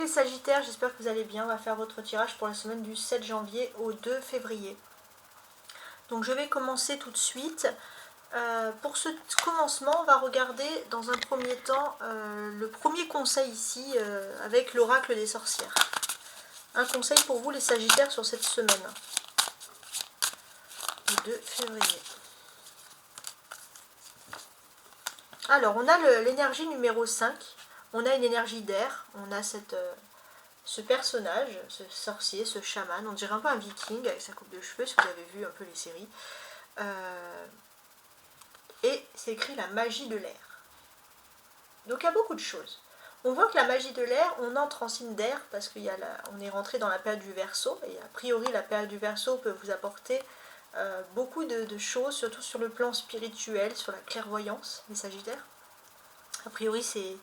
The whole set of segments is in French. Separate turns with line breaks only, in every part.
les Sagittaires, j'espère que vous allez bien. On va faire votre tirage pour la semaine du 7 janvier au 2 février. Donc je vais commencer tout de suite. Pour ce commencement, on va regarder dans un premier temps le premier conseil ici avec l'oracle des sorcières. Un conseil pour vous les Sagittaires sur cette semaine. Le 2 février. Alors on a l'énergie numéro 5. On a une énergie d'air. On a ce personnage, ce sorcier, ce chaman, on dirait un peu un viking avec sa coupe de cheveux, si vous avez vu un peu les séries. Et c'est écrit la magie de l'air. Donc il y a beaucoup de choses. On voit que la magie de l'air, on entre en signe d'air parce qu'on est rentré dans la période du Verseau, et a priori la période du Verseau peut vous apporter beaucoup de choses, surtout sur le plan spirituel, sur la clairvoyance, les Sagittaires. A priori c'est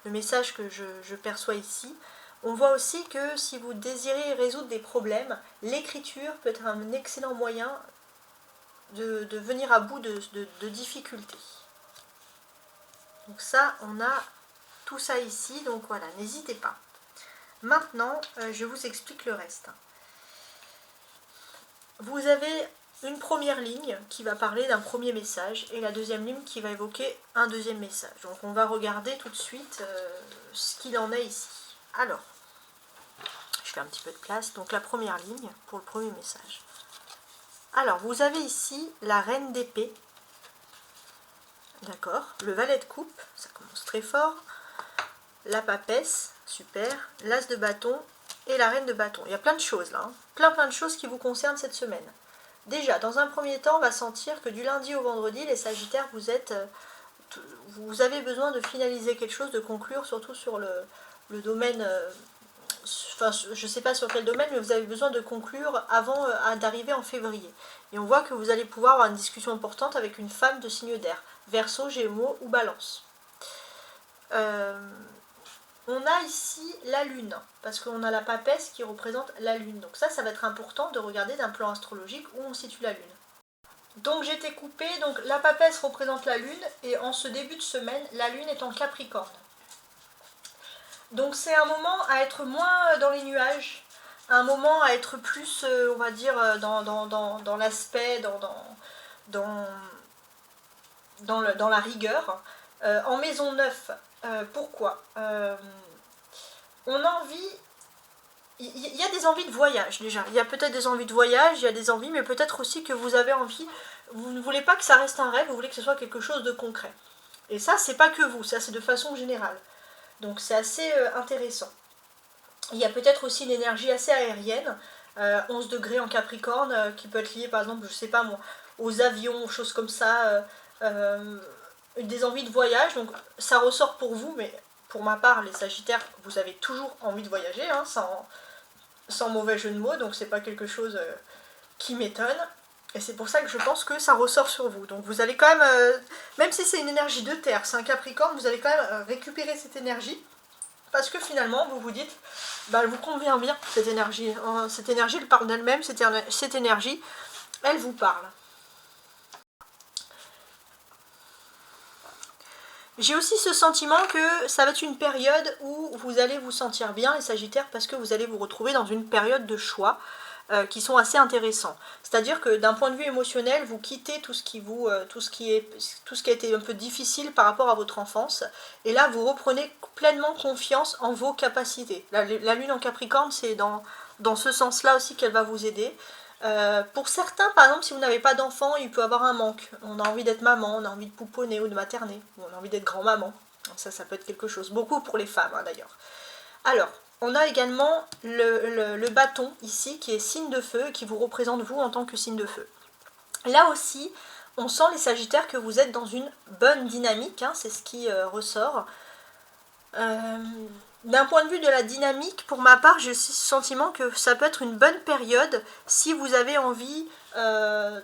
le message que je perçois ici. On voit aussi que si vous désirez résoudre des problèmes, l'écriture peut être un excellent moyen de venir à bout de difficultés. Donc ça, on a tout ça ici, donc voilà, n'hésitez pas. Maintenant, je vous explique le reste. Vous avez une première ligne qui va parler d'un premier message et la deuxième ligne qui va évoquer un deuxième message. Donc on va regarder tout de suite ce qu'il en est ici. Alors, je fais un petit peu de place. Donc la première ligne pour le premier message. Alors, vous avez ici la reine d'épée. D'accord. Le valet de coupe, ça commence très fort. La papesse, super. L'as de bâton et la reine de bâton. Il y a plein de choses là. Hein. Plein de choses qui vous concernent cette semaine. Déjà, dans un premier temps, on va sentir que du lundi au vendredi, les Sagittaires, vous avez besoin de finaliser quelque chose, de conclure, surtout sur le domaine, enfin je ne sais pas sur quel domaine, mais vous avez besoin de conclure avant d'arriver en février. Et on voit que vous allez pouvoir avoir une discussion importante avec une femme de signe d'air, Verseau, Gémeaux ou Balance. On a ici la lune, parce qu'on a la papesse qui représente la lune. Donc ça va être important de regarder d'un plan astrologique où on situe la lune. Donc j'étais coupée, donc la papesse représente la lune, et en ce début de semaine, la lune est en Capricorne. Donc c'est un moment à être moins dans les nuages, un moment à être plus, on va dire, dans l'aspect, dans la rigueur. En maison 9, pourquoi on a envie, il y a des envies de voyage déjà, il y a peut-être des envies de voyage, il y a des envies, mais peut-être aussi que vous avez envie, vous ne voulez pas que ça reste un rêve, vous voulez que ce soit quelque chose de concret. Et ça, c'est pas que vous, ça c'est de façon générale. Donc c'est assez intéressant. Il y a peut-être aussi une énergie assez aérienne, 11 degrés en Capricorne, qui peut être liée par exemple, je sais pas moi, aux avions, aux choses comme ça, des envies de voyage, donc ça ressort pour vous, mais pour ma part, les Sagittaires, vous avez toujours envie de voyager, hein, sans mauvais jeu de mots, donc c'est pas quelque chose qui m'étonne. Et c'est pour ça que je pense que ça ressort sur vous. Donc vous allez quand même si c'est une énergie de terre, c'est un Capricorne, vous allez quand même récupérer cette énergie. Parce que finalement, vous vous dites, bah, elle vous convient bien, cette énergie. Cette énergie, elle parle d'elle-même, cette énergie, elle vous parle. J'ai aussi ce sentiment que ça va être une période où vous allez vous sentir bien, les Sagittaires, parce que vous allez vous retrouver dans une période de choix qui sont assez intéressants. C'est-à-dire que d'un point de vue émotionnel, vous quittez tout ce qui a été un peu difficile par rapport à votre enfance, et là vous reprenez pleinement confiance en vos capacités. La lune en Capricorne, c'est dans ce sens-là aussi qu'elle va vous aider. Pour certains, par exemple, si vous n'avez pas d'enfant, il peut y avoir un manque. On a envie d'être maman, on a envie de pouponner ou de materner, ou on a envie d'être grand-maman. Ça peut être quelque chose. Beaucoup pour les femmes, hein, d'ailleurs. Alors, on a également le bâton, ici, qui est signe de feu, qui vous représente vous en tant que signe de feu. Là aussi, on sent, les Sagittaires, que vous êtes dans une bonne dynamique, hein, c'est ce qui ressort. D'un point de vue de la dynamique, pour ma part, j'ai aussi ce sentiment que ça peut être une bonne période si vous avez envie de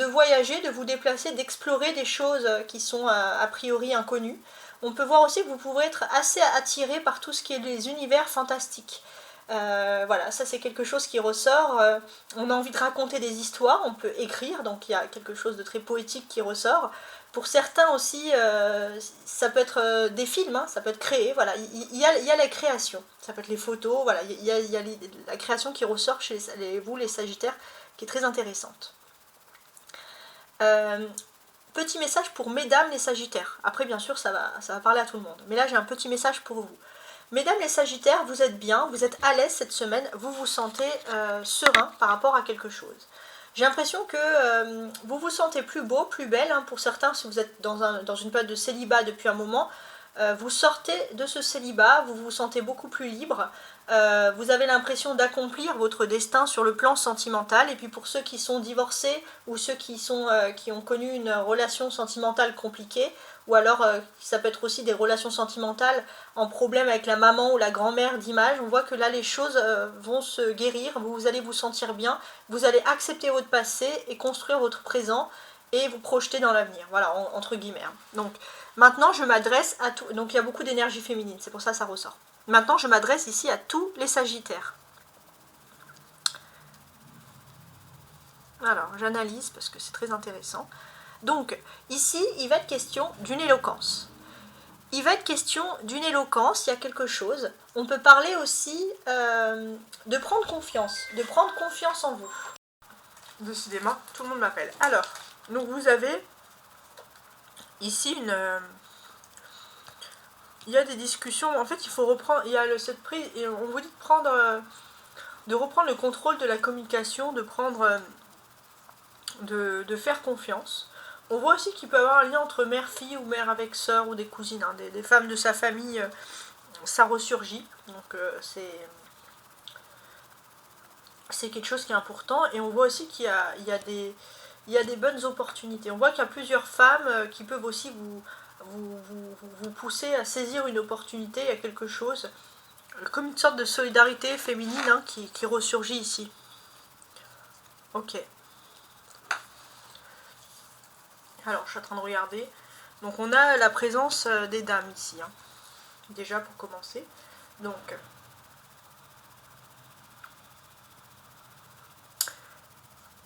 voyager, de vous déplacer, d'explorer des choses qui sont a priori inconnues. On peut voir aussi que vous pouvez être assez attiré par tout ce qui est des univers fantastiques. Voilà, ça c'est quelque chose qui ressort. On a envie de raconter des histoires, on peut écrire, donc il y a quelque chose de très poétique qui ressort. Pour certains aussi, ça peut être des films, hein, ça peut être créé, voilà, il y a la création, ça peut être les photos, voilà, il y a la création qui ressort chez vous les Sagittaires, qui est très intéressante. Petit message pour mesdames les Sagittaires, après bien sûr ça va parler à tout le monde, mais là j'ai un petit message pour vous. Mesdames les Sagittaires, vous êtes bien, vous êtes à l'aise cette semaine, vous vous sentez serein par rapport à quelque chose. J'ai l'impression que vous vous sentez plus beau, plus belle, hein, pour certains, si vous êtes dans une période de célibat depuis un moment, vous sortez de ce célibat, vous vous sentez beaucoup plus libre, vous avez l'impression d'accomplir votre destin sur le plan sentimental, et puis pour ceux qui sont divorcés, ou ceux qui ont connu une relation sentimentale compliquée, ou alors ça peut être aussi des relations sentimentales en problème avec la maman ou la grand-mère d'image, on voit que là les choses vont se guérir, vous allez vous sentir bien, vous allez accepter votre passé et construire votre présent et vous projeter dans l'avenir, voilà, entre guillemets. Donc maintenant je m'adresse à tout, donc il y a beaucoup d'énergie féminine, c'est pour ça que ça ressort. Maintenant je m'adresse ici à tous les Sagittaires. Alors j'analyse parce que c'est très intéressant. Donc ici il va être question d'une éloquence. Il va être question d'une éloquence, il y a quelque chose. On peut parler aussi de prendre confiance en vous. Décidément, tout le monde m'appelle. Alors, donc vous avez ici il y a des discussions, en fait il faut reprendre, il y a cette prise, et on vous dit de reprendre le contrôle de la communication, de faire confiance. On voit aussi qu'il peut y avoir un lien entre mère-fille ou mère avec sœur ou des cousines, hein, des femmes de sa famille, ça ressurgit. Donc c'est quelque chose qui est important. Et on voit aussi qu'il y a des bonnes opportunités. On voit qu'il y a plusieurs femmes qui peuvent aussi vous pousser à saisir une opportunité. Il y a quelque chose, comme une sorte de solidarité féminine, hein, qui ressurgit ici. Ok. Alors, je suis en train de regarder. Donc, on a la présence des dames ici. Hein. Déjà, pour commencer. Donc,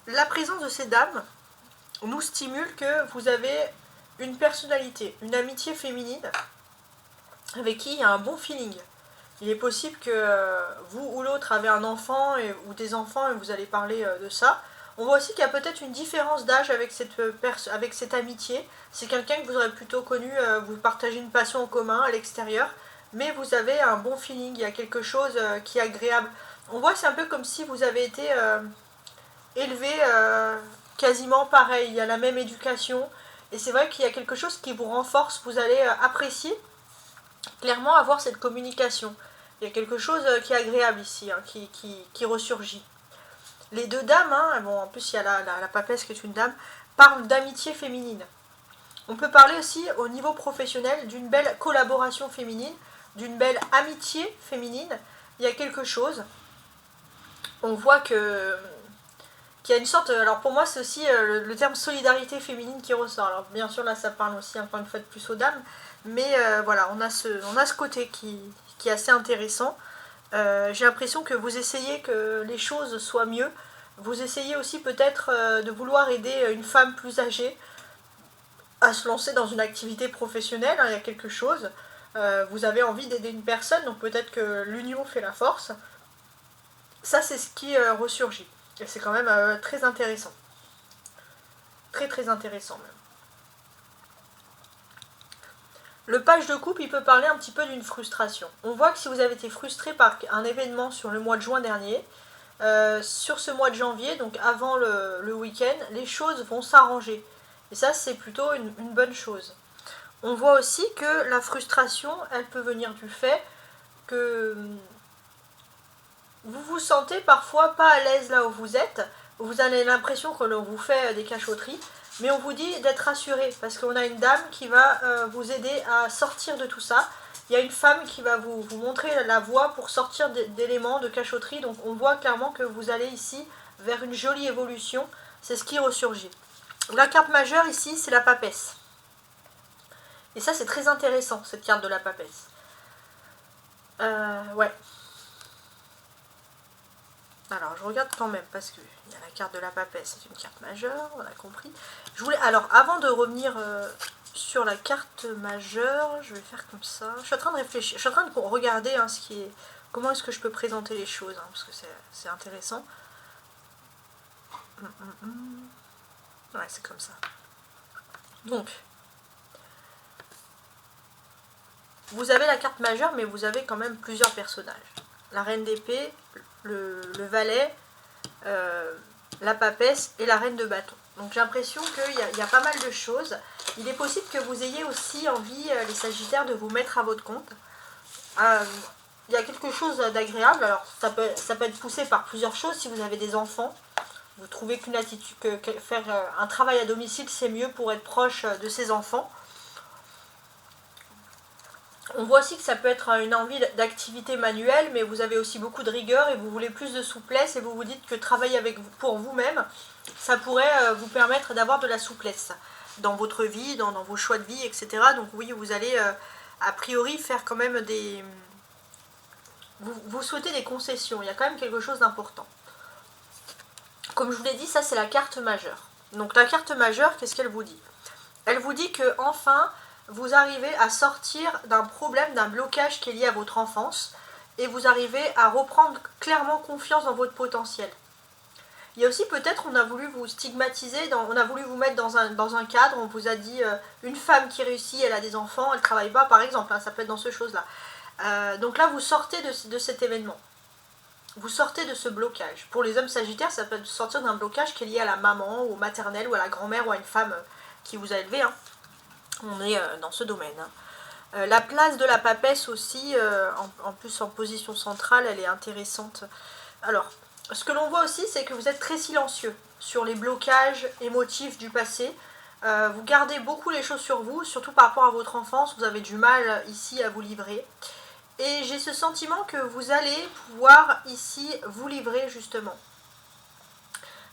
la présence de ces dames nous stimule que vous avez une personnalité, une amitié féminine avec qui il y a un bon feeling. Il est possible que vous ou l'autre avez un enfant ou des enfants et vous allez parler de ça. On voit aussi qu'il y a peut-être une différence d'âge avec cette amitié. C'est quelqu'un que vous aurez plutôt connu, vous partagez une passion en commun à l'extérieur, mais vous avez un bon feeling, il y a quelque chose qui est agréable. On voit que c'est un peu comme si vous avez été élevé quasiment pareil, il y a la même éducation, et c'est vrai qu'il y a quelque chose qui vous renforce, vous allez apprécier clairement avoir cette communication. Il y a quelque chose qui est agréable ici, hein, qui ressurgit. Les deux dames, hein, bon, en plus il y a la papesse qui est une dame, parlent d'amitié féminine. On peut parler aussi au niveau professionnel d'une belle collaboration féminine, d'une belle amitié féminine. Il y a quelque chose. On voit qu'il y a une sorte, alors pour moi c'est aussi le terme solidarité féminine qui ressort. Alors bien sûr là ça parle aussi encore une fois de plus aux dames, mais voilà, on a ce côté qui est assez intéressant. J'ai l'impression que vous essayez que les choses soient mieux. Vous essayez aussi peut-être de vouloir aider une femme plus âgée à se lancer dans une activité professionnelle, hein, il y a quelque chose. Vous avez envie d'aider une personne, donc peut-être que l'union fait la force. Ça c'est ce qui ressurgit. Et c'est quand même très intéressant. Très très intéressant même. Le page de coupe, il peut parler un petit peu d'une frustration. On voit que si vous avez été frustré par un événement sur le mois de juin dernier, sur ce mois de janvier, donc avant le week-end, les choses vont s'arranger. Et ça, c'est plutôt une bonne chose. On voit aussi que la frustration, elle peut venir du fait que vous vous sentez parfois pas à l'aise là où vous êtes, vous avez l'impression que l'on vous fait des cachotteries, mais on vous dit d'être rassuré, parce qu'on a une dame qui va vous aider à sortir de tout ça. Il y a une femme qui va vous montrer la voie pour sortir d'éléments, de cachotteries, donc on voit clairement que vous allez ici vers une jolie évolution, c'est ce qui ressurgit. La carte majeure ici, c'est la papesse. Et ça, c'est très intéressant, cette carte de la papesse. Ouais. Alors, je regarde quand même, parce qu'il y a la carte de la papesse, c'est une carte majeure, on a compris. Je voulais, alors, avant de revenir sur la carte majeure, je vais faire comme ça. Je suis en train de réfléchir, je suis en train de regarder hein, comment est-ce que je peux présenter les choses, hein, parce que c'est intéressant. Ouais, c'est comme ça. Donc, vous avez la carte majeure, mais vous avez quand même plusieurs personnages. La reine d'épée, le valet, la papesse et la reine de bâton. Donc j'ai l'impression qu'il y a pas mal de choses. Il est possible que vous ayez aussi envie, les sagittaires, de vous mettre à votre compte. Il y a quelque chose d'agréable. Alors ça peut être poussé par plusieurs choses. Si vous avez des enfants, vous trouvez qu'une attitude, faire un travail à domicile, c'est mieux pour être proche de ses enfants. On voit aussi que ça peut être une envie d'activité manuelle, mais vous avez aussi beaucoup de rigueur et vous voulez plus de souplesse et vous vous dites que travailler pour vous-même, ça pourrait vous permettre d'avoir de la souplesse dans votre vie, dans vos choix de vie, etc. Donc oui, vous allez a priori faire quand même des... Vous souhaitez des concessions, il y a quand même quelque chose d'important. Comme je vous l'ai dit, ça c'est la carte majeure. Donc la carte majeure, qu'est-ce qu'elle vous dit? Elle vous dit que enfin vous arrivez à sortir d'un problème, d'un blocage qui est lié à votre enfance et vous arrivez à reprendre clairement confiance dans votre potentiel. Il y a aussi peut-être, on a voulu vous stigmatiser, on a voulu vous mettre dans un cadre, on vous a dit une femme qui réussit, elle a des enfants, elle ne travaille pas par exemple, hein, ça peut être dans ce chose-là. Donc là vous sortez de cet événement. Vous sortez de ce blocage. Pour les hommes sagittaires, ça peut sortir d'un blocage qui est lié à la maman, au maternel, ou à la grand-mère, ou à une femme qui vous a élevé. Hein. On est dans ce domaine. Hein. La place de la papesse aussi, en plus en position centrale, elle est intéressante. Alors, ce que l'on voit aussi, c'est que vous êtes très silencieux sur les blocages émotifs du passé. Vous gardez beaucoup les choses sur vous, surtout par rapport à votre enfance. Vous avez du mal ici à vous livrer. Et j'ai ce sentiment que vous allez pouvoir ici vous livrer justement.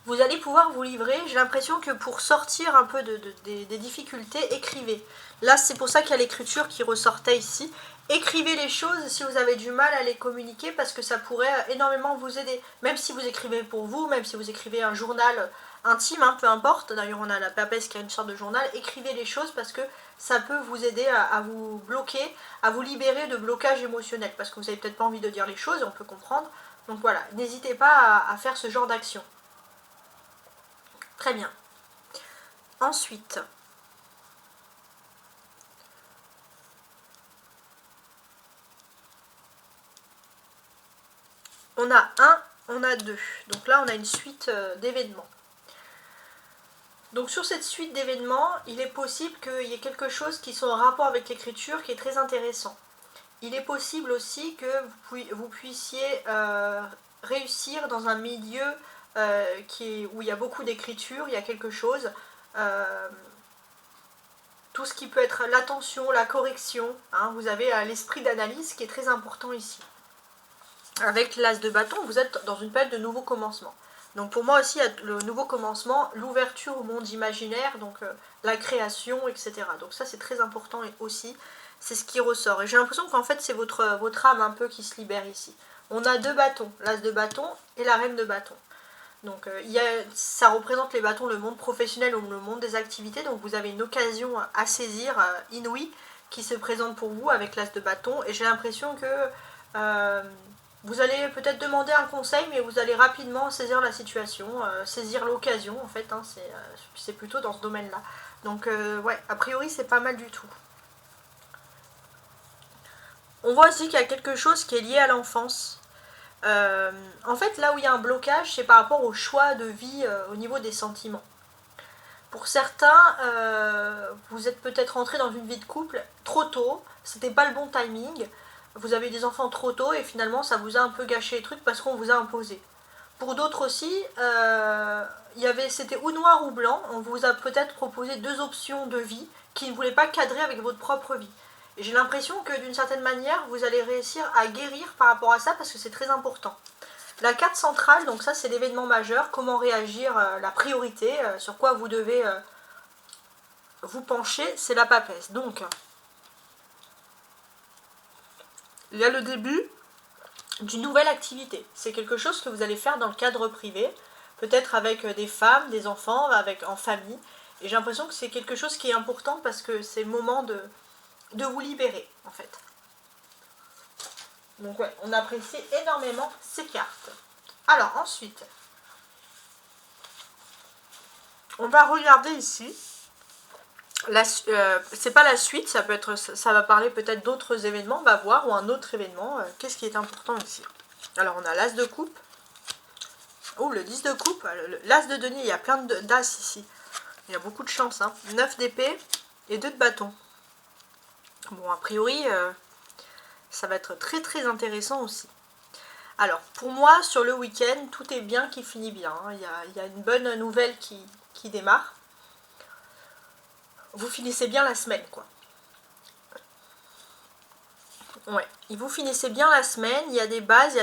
Vous allez pouvoir vous livrer, j'ai l'impression que pour sortir un peu des difficultés, écrivez. Là c'est pour ça qu'il y a l'écriture qui ressortait ici. Écrivez les choses si vous avez du mal à les communiquer parce que ça pourrait énormément vous aider. Même si vous écrivez pour vous, même si vous écrivez un journal intime, hein, peu importe. D'ailleurs on a la papesse qui a une sorte de journal. Écrivez les choses parce que ça peut vous aider à vous bloquer, à vous libérer de blocages émotionnels. Parce que vous n'avez peut-être pas envie de dire les choses, on peut comprendre. Donc voilà, n'hésitez pas à faire ce genre d'action. Très bien. Ensuite, on a un, on a deux. Donc là, on a une suite d'événements. Donc sur cette suite d'événements, il est possible qu'il y ait quelque chose qui soit en rapport avec l'écriture qui est très intéressant. Il est possible aussi que vous puissiez réussir dans un milieu où il y a beaucoup d'écriture, il y a quelque chose. Tout ce qui peut être l'attention, la correction. Hein, vous avez l'esprit d'analyse qui est très important ici. Avec l'as de bâton, vous êtes dans une période de nouveau commencement. Donc pour moi aussi, il y a le nouveau commencement, l'ouverture au monde imaginaire, donc la création, etc. Donc ça c'est très important et aussi, c'est ce qui ressort. Et j'ai l'impression qu'en fait c'est votre âme un peu qui se libère ici. On a deux bâtons, l'as de bâton et la reine de bâton. Donc ça représente les bâtons, le monde professionnel ou le monde des activités. Donc vous avez une occasion à saisir inouïe qui se présente pour vous avec l'as de bâton. Et j'ai l'impression que vous allez peut-être demander un conseil, mais vous allez rapidement saisir la situation, saisir l'occasion en fait. Hein, c'est plutôt dans ce domaine-là. Donc ouais, a priori c'est pas mal du tout. On voit aussi qu'il y a quelque chose qui est lié à l'enfance. En fait, là où il y a un blocage, c'est par rapport au choix de vie au niveau des sentiments. Pour certains, vous êtes peut-être rentré dans une vie de couple trop tôt, c'était pas le bon timing, vous avez eu des enfants trop tôt et finalement ça vous a un peu gâché les trucs parce qu'on vous a imposé. Pour d'autres aussi, c'était ou noir ou blanc, on vous a peut-être proposé deux options de vie qui ne voulaient pas cadrer avec votre propre vie. Et j'ai l'impression que d'une certaine manière, vous allez réussir à guérir par rapport à ça parce que c'est très important. La carte centrale, donc ça c'est l'événement majeur, comment réagir, la priorité, sur quoi vous devez vous pencher, c'est la papesse. Donc, il y a le début, d'une nouvelle activité. C'est quelque chose que vous allez faire dans le cadre privé, peut-être avec des femmes, des enfants, en famille. Et j'ai l'impression que c'est quelque chose qui est important parce que c'est le moment de vous libérer, en fait. Donc ouais, on apprécie énormément ces cartes. Alors ensuite, on va regarder ici. C'est pas la suite, ça va parler peut-être d'autres événements, on va voir, ou un autre événement. Qu'est-ce qui est important ici? Alors on a l'as de coupe. Oh, le 10 de coupe, l'as de denier, il y a plein d'as ici. Il y a beaucoup de chance, hein. 9 d'épée et 2 de bâton. Bon, a priori, ça va être très très intéressant aussi. Alors, pour moi, sur le week-end, tout est bien qui finit bien. Hein. Il y a une bonne nouvelle qui démarre. Vous finissez bien la semaine, quoi. Ouais, vous finissez bien la semaine, il y a des bases,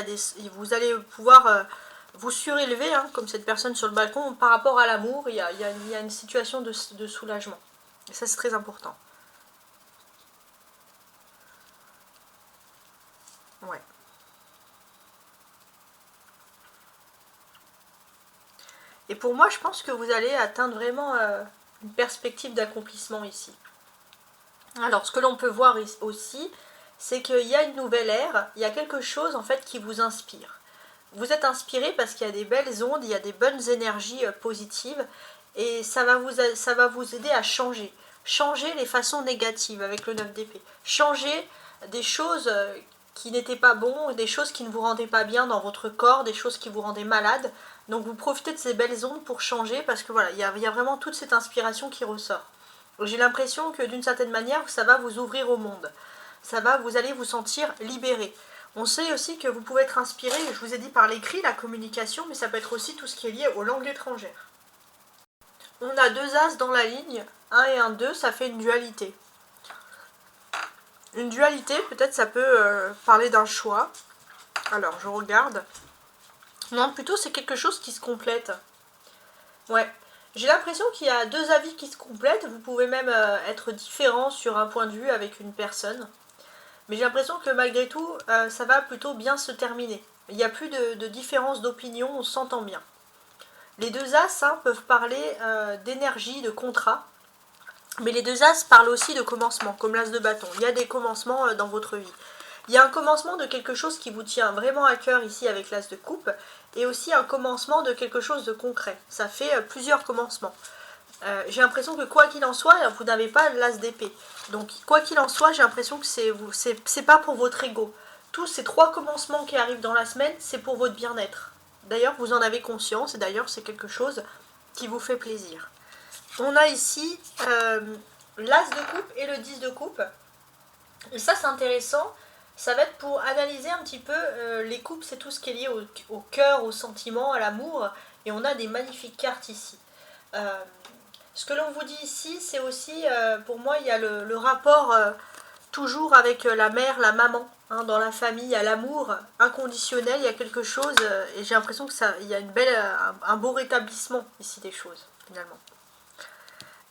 vous allez pouvoir vous surélever, hein, comme cette personne sur le balcon, par rapport à l'amour, il y a une situation de soulagement. Et ça, c'est très important. Ouais. Et pour moi, je pense que vous allez atteindre vraiment une perspective d'accomplissement ici. Alors, ce que l'on peut voir aussi, c'est qu'il y a une nouvelle ère, il y a quelque chose en fait qui vous inspire. Vous êtes inspiré parce qu'il y a des belles ondes, il y a des bonnes énergies positives et ça va vous aider à changer. Changer les façons négatives avec le 9 d'épée. Changer des choses qui n'étaient pas bonnes, des choses qui ne vous rendaient pas bien dans votre corps, des choses qui vous rendaient malade. Donc vous profitez de ces belles ondes pour changer parce que voilà, il y a vraiment toute cette inspiration qui ressort. J'ai l'impression que d'une certaine manière, ça va vous ouvrir au monde. Vous allez vous sentir libéré. On sait aussi que vous pouvez être inspiré, je vous ai dit par l'écrit, la communication, mais ça peut être aussi tout ce qui est lié aux langues étrangères. On a 2 as dans la ligne, 1 et 1, 2, ça fait une dualité. Une dualité, peut-être ça peut parler d'un choix. Alors, je regarde. Non, plutôt c'est quelque chose qui se complète. Ouais. J'ai l'impression qu'il y a 2 avis qui se complètent. Vous pouvez même être différent sur un point de vue avec une personne. Mais j'ai l'impression que malgré tout, ça va plutôt bien se terminer. Il n'y a plus de différence d'opinion, on s'entend bien. Les 2 as peuvent parler d'énergie, de contrat. Mais les 2 as parlent aussi de commencement, comme l'as de bâton. Il y a des commencements dans votre vie. Il y a un commencement de quelque chose qui vous tient vraiment à cœur ici avec l'as de coupe. Et aussi un commencement de quelque chose de concret. Ça fait plusieurs commencements. J'ai l'impression que quoi qu'il en soit, vous n'avez pas l'as d'épée. Donc quoi qu'il en soit, j'ai l'impression que c'est pas pour votre ego. Tous ces 3 commencements qui arrivent dans la semaine, c'est pour votre bien-être. D'ailleurs, vous en avez conscience et d'ailleurs, c'est quelque chose qui vous fait plaisir. On a ici l'as de coupe et le 10 de coupe. Et ça, c'est intéressant. Ça va être pour analyser un petit peu les coupes, c'est tout ce qui est lié au cœur, au sentiment, à l'amour. Et on a des magnifiques cartes ici. Ce que l'on vous dit ici, c'est aussi, pour moi, il y a le rapport toujours avec la mère, la maman, hein, dans la famille, il y a l'amour inconditionnel, il y a quelque chose, et j'ai l'impression que il y a un beau rétablissement ici des choses, finalement.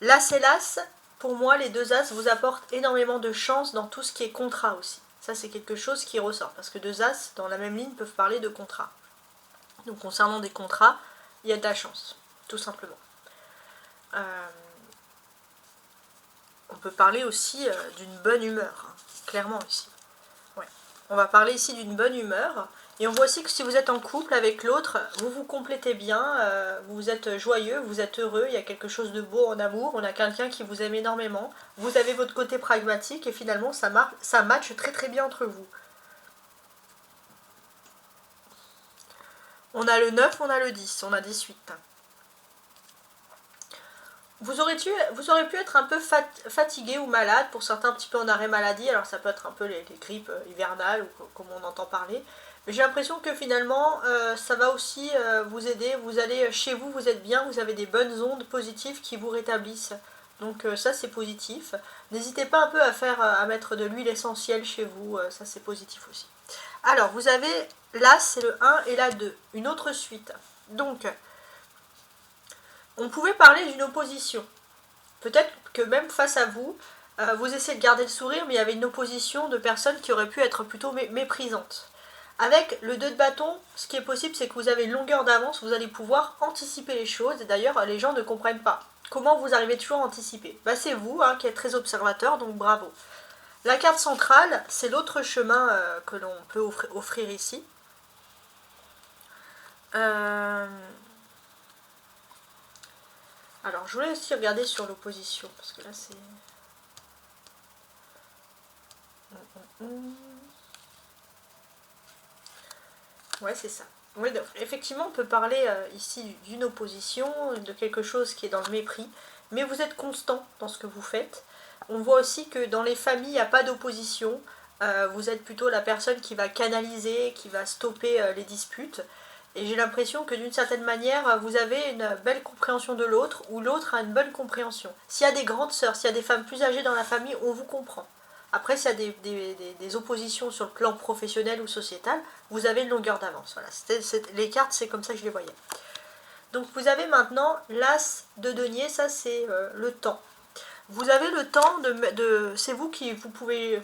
L'as et l'as, pour moi, les 2 as vous apportent énormément de chance dans tout ce qui est contrat aussi. Ça, c'est quelque chose qui ressort, parce que 2 as, dans la même ligne, peuvent parler de contrat. Donc, concernant des contrats, il y a de la chance, tout simplement. On peut parler aussi d'une bonne humeur, hein, clairement ici. Ouais. On va parler ici d'une bonne humeur. Et on voit aussi que si vous êtes en couple avec l'autre, vous vous complétez bien, vous êtes joyeux, vous êtes heureux, il y a quelque chose de beau en amour, on a quelqu'un qui vous aime énormément, vous avez votre côté pragmatique et finalement ça matche très très bien entre vous. On a le 9, on a le 10, on a 18. Vous aurez pu être un peu fatigué ou malade, pour certains un petit peu en arrêt maladie, alors ça peut être un peu les grippes hivernales, ou comme on entend parler. Mais j'ai l'impression que finalement, ça va aussi vous aider, vous allez chez vous, vous êtes bien, vous avez des bonnes ondes positives qui vous rétablissent. Donc ça c'est positif. N'hésitez pas un peu à mettre de l'huile essentielle chez vous, ça c'est positif aussi. Alors vous avez là c'est le 1 et la 2, une autre suite. Donc on pouvait parler d'une opposition. Peut-être que même face à vous, vous essayez de garder le sourire, mais il y avait une opposition de personnes qui auraient pu être plutôt méprisantes. Avec le 2 de bâton, ce qui est possible, c'est que vous avez une longueur d'avance, vous allez pouvoir anticiper les choses, et d'ailleurs, les gens ne comprennent pas. Comment vous arrivez toujours à anticiper? Bah, c'est vous qui êtes très observateur, donc bravo. La carte centrale, c'est l'autre chemin que l'on peut offrir ici. Alors, je voulais aussi regarder sur l'opposition, parce que là, c'est... Ouais, c'est ça. Oui, donc, effectivement, on peut parler ici d'une opposition, de quelque chose qui est dans le mépris, mais vous êtes constant dans ce que vous faites. On voit aussi que dans les familles, il n'y a pas d'opposition. Vous êtes plutôt la personne qui va canaliser, qui va stopper les disputes. Et j'ai l'impression que d'une certaine manière, vous avez une belle compréhension de l'autre, ou l'autre a une bonne compréhension. S'il y a des grandes sœurs, s'il y a des femmes plus âgées dans la famille, on vous comprend. Après, s'il y a des oppositions sur le plan professionnel ou sociétal, vous avez une longueur d'avance. Voilà. Les cartes, c'est comme ça que je les voyais. Donc vous avez maintenant l'as de denier, ça c'est le temps. Vous avez le temps c'est vous qui vous pouvez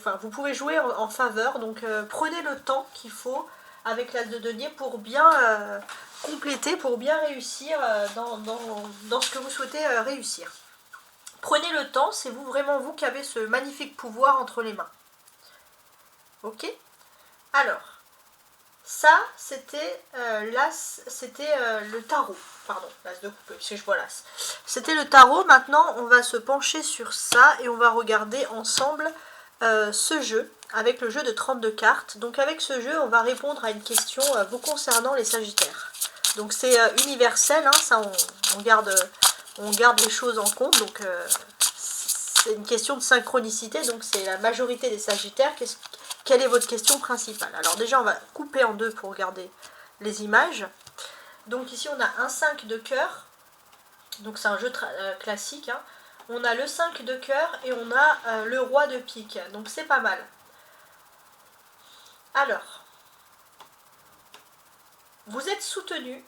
jouer en faveur, donc prenez le temps qu'il faut avec l'as de denier pour bien compléter, pour bien réussir dans ce que vous souhaitez réussir. Prenez le temps, c'est vraiment vous qui avez ce magnifique pouvoir entre les mains. Ok? Alors, ça, c'était le tarot. Pardon, l'as de coupe, parce que je vois l'as. C'était le tarot. Maintenant, on va se pencher sur ça et on va regarder ensemble ce jeu, avec le jeu de 32 cartes. Donc avec ce jeu, on va répondre à une question vous concernant les Sagittaires. Donc c'est universel, hein, ça on garde les choses en compte. Donc c'est une question de synchronicité, donc c'est la majorité des Sagittaires. Quelle est votre question principale? Alors déjà, on va couper en deux pour regarder les images. Donc ici, on a un 5 de cœur. Donc c'est un jeu classique. Hein. On a le 5 de cœur et on a le roi de pique. Donc c'est pas mal. Alors, vous êtes soutenu,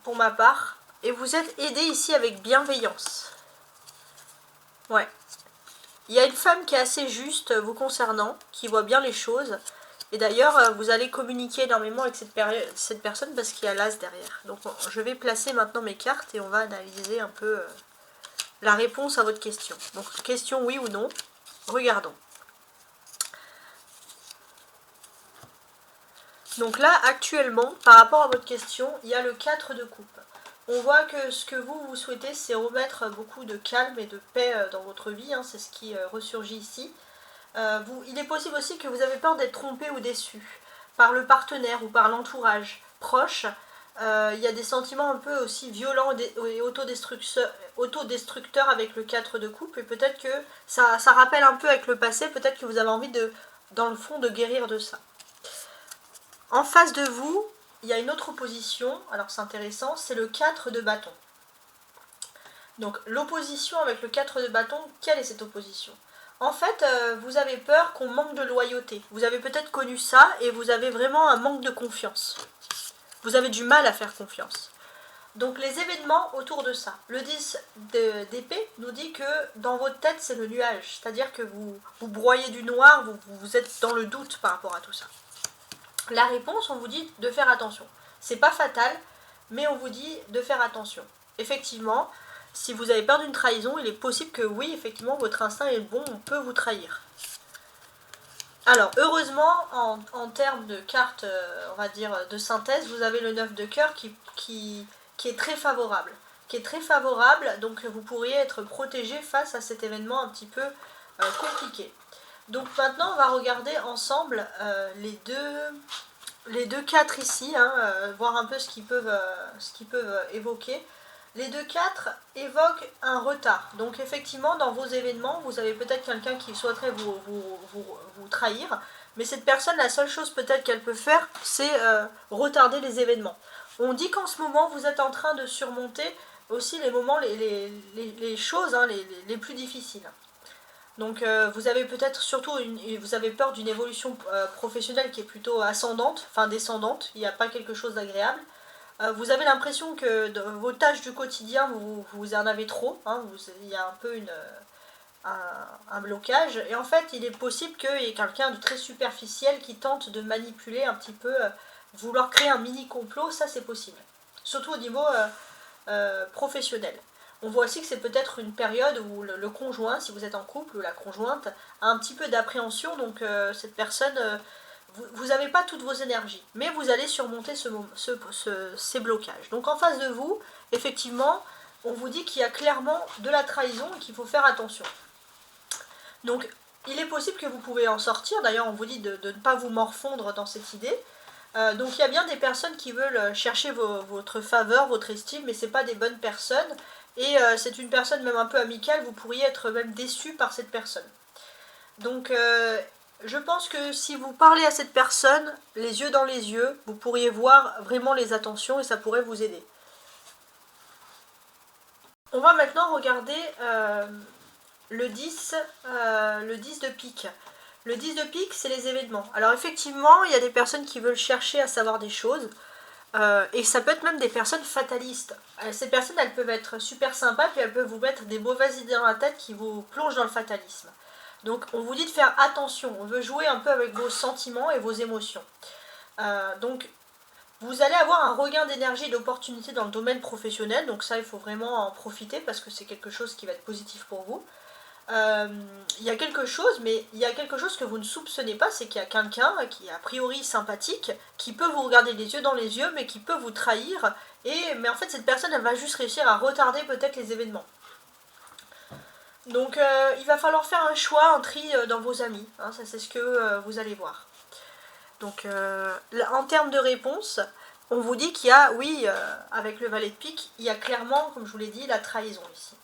pour ma part, et vous êtes aidé ici avec bienveillance. Ouais. Il y a une femme qui est assez juste vous concernant, qui voit bien les choses. Et d'ailleurs, vous allez communiquer énormément avec cette personne parce qu'il y a l'as derrière. Donc je vais placer maintenant mes cartes et on va analyser un peu la réponse à votre question. Donc question oui ou non. Regardons. Donc là, actuellement, par rapport à votre question, il y a le 4 de coupe. On voit que ce que vous souhaitez, c'est remettre beaucoup de calme et de paix dans votre vie. Hein, c'est ce qui ressurgit ici. Il est possible aussi que vous avez peur d'être trompé ou déçu par le partenaire ou par l'entourage proche. Il y a des sentiments un peu aussi violents et autodestructeurs avec le 4 de coupe. Et peut-être que ça rappelle un peu avec le passé. Peut-être que vous avez envie dans le fond, de guérir de ça. En face de vous, il y a une autre opposition, alors c'est intéressant, c'est le 4 de bâton. Donc l'opposition avec le 4 de bâton, quelle est cette opposition? En fait, vous avez peur qu'on manque de loyauté. Vous avez peut-être connu ça et vous avez vraiment un manque de confiance. Vous avez du mal à faire confiance. Donc les événements autour de ça. Le 10 d'épée nous dit que dans votre tête, c'est le nuage. C'est-à-dire que vous broyez du noir, vous êtes dans le doute par rapport à tout ça. La réponse, on vous dit de faire attention. C'est pas fatal, mais on vous dit de faire attention. Effectivement, si vous avez peur d'une trahison, il est possible que oui, effectivement, votre instinct est bon, on peut vous trahir. Alors, heureusement, en termes de cartes, on va dire, de synthèse, vous avez le 9 de cœur qui est très favorable. Donc vous pourriez être protégé face à cet événement un petit peu compliqué. Donc maintenant, on va regarder ensemble les deux 4 ici, hein, voir un peu ce qu'ils peuvent évoquer. Les 2-4 évoquent un retard. Donc effectivement, dans vos événements, vous avez peut-être quelqu'un qui souhaiterait vous trahir, mais cette personne, la seule chose peut-être qu'elle peut faire, c'est retarder les événements. On dit qu'en ce moment, vous êtes en train de surmonter aussi les moments, les choses les plus difficiles. Donc vous avez peut-être surtout vous avez peur d'une évolution professionnelle qui est plutôt ascendante, enfin descendante, il n'y a pas quelque chose d'agréable. Vous avez l'impression que vos tâches du quotidien, vous en avez trop, hein, il y a un peu un blocage. Et en fait, il est possible qu'il y ait quelqu'un de très superficiel qui tente de manipuler un petit peu, vouloir créer un mini complot, ça c'est possible. Surtout au niveau professionnel. On voit aussi que c'est peut-être une période où le conjoint, si vous êtes en couple, ou la conjointe, a un petit peu d'appréhension, donc cette personne, vous n'avez pas toutes vos énergies, mais vous allez surmonter ces blocages. Donc en face de vous, effectivement, on vous dit qu'il y a clairement de la trahison et qu'il faut faire attention. Donc il est possible que vous pouvez en sortir, d'ailleurs on vous dit de ne pas vous morfondre dans cette idée. Donc il y a bien des personnes qui veulent chercher votre faveur, votre estime, mais ce n'est pas des bonnes personnes. Et c'est une personne même un peu amicale, vous pourriez être même déçu par cette personne. Donc je pense que si vous parlez à cette personne, les yeux dans les yeux, vous pourriez voir vraiment les attentions et ça pourrait vous aider. On va maintenant regarder le 10 de pique. Le 10 de pique, c'est les événements. Alors effectivement, il y a des personnes qui veulent chercher à savoir des choses. Et ça peut être même des personnes fatalistes. Ces personnes, elles peuvent être super sympas, puis elles peuvent vous mettre des mauvaises idées dans la tête qui vous plongent dans le fatalisme. Donc on vous dit de faire attention, on veut jouer un peu avec vos sentiments et vos émotions. Donc vous allez avoir un regain d'énergie et d'opportunités dans le domaine professionnel, donc ça il faut vraiment en profiter parce que c'est quelque chose qui va être positif pour vous. Il y a quelque chose, mais il y a quelque chose que vous ne soupçonnez pas, c'est qu'il y a quelqu'un qui est a priori sympathique, qui peut vous regarder les yeux dans les yeux, mais qui peut vous trahir, mais en fait cette personne elle va juste réussir à retarder peut-être les événements. Donc il va falloir faire un choix, un tri dans vos amis, hein, ça c'est ce que vous allez voir. Donc en termes de réponse, on vous dit qu'il y a, oui, avec le valet de pique, il y a clairement, comme je vous l'ai dit, la trahison ici.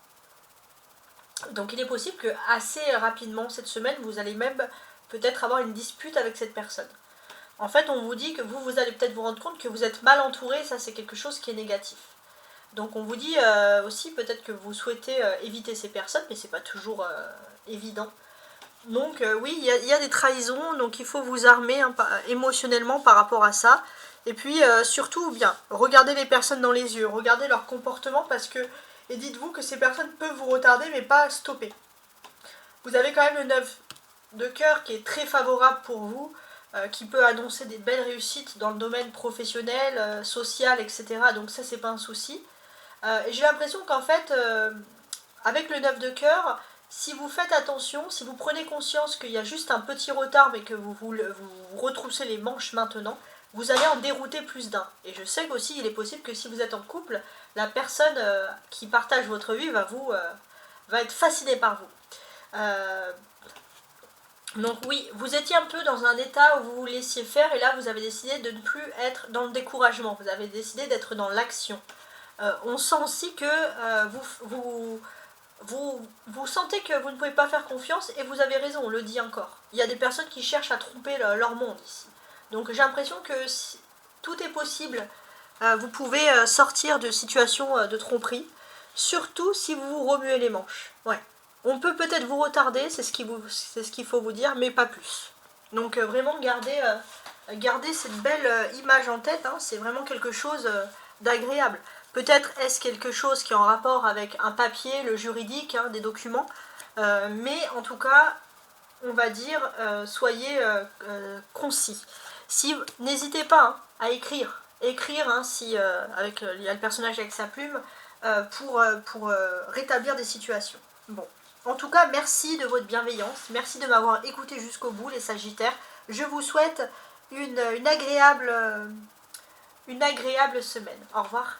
Donc il est possible que assez rapidement cette semaine, vous allez même peut-être avoir une dispute avec cette personne. En fait, on vous dit que vous allez peut-être vous rendre compte que vous êtes mal entouré, ça c'est quelque chose qui est négatif. Donc on vous dit aussi peut-être que vous souhaitez éviter ces personnes, mais c'est pas toujours évident. Donc oui, il y a des trahisons, donc il faut vous armer émotionnellement par rapport à ça. Et puis surtout, bien, regardez les personnes dans les yeux, regardez leur comportement parce que... Et dites-vous que ces personnes peuvent vous retarder, mais pas stopper. Vous avez quand même le 9 de cœur qui est très favorable pour vous, qui peut annoncer des belles réussites dans le domaine professionnel, social, etc. Donc ça, c'est pas un souci. Et j'ai l'impression qu'en fait, avec le 9 de cœur, si vous faites attention, si vous prenez conscience qu'il y a juste un petit retard, mais que vous retroussez les manches maintenant, vous allez en dérouter plus d'un. Et je sais qu'aussi, il est possible que si vous êtes en couple, la personne qui partage votre vie va être fascinée par vous. Donc oui, vous étiez un peu dans un état où vous vous laissiez faire, et là, vous avez décidé de ne plus être dans le découragement. Vous avez décidé d'être dans l'action. On sent aussi que vous sentez que vous ne pouvez pas faire confiance, et vous avez raison, on le dit encore. Il y a des personnes qui cherchent à tromper leur monde ici. Donc j'ai l'impression que tout est possible. Vous pouvez sortir de situations de tromperie, surtout si vous vous remuez les manches. Ouais. On peut peut-être vous retarder, c'est ce qu'il faut vous dire, mais pas plus. Donc vraiment gardez cette belle image en tête, hein, c'est vraiment quelque chose d'agréable. Peut-être est-ce quelque chose qui est en rapport avec un papier, le juridique, hein, des documents, mais en tout cas, on va dire, soyez concis. N'hésitez pas hein, à écrire hein, si il y a le personnage avec sa plume pour rétablir des situations. Bon, en tout cas, merci de votre bienveillance, merci de m'avoir écouté jusqu'au bout, les Sagittaires. Je vous souhaite une agréable semaine. Au revoir.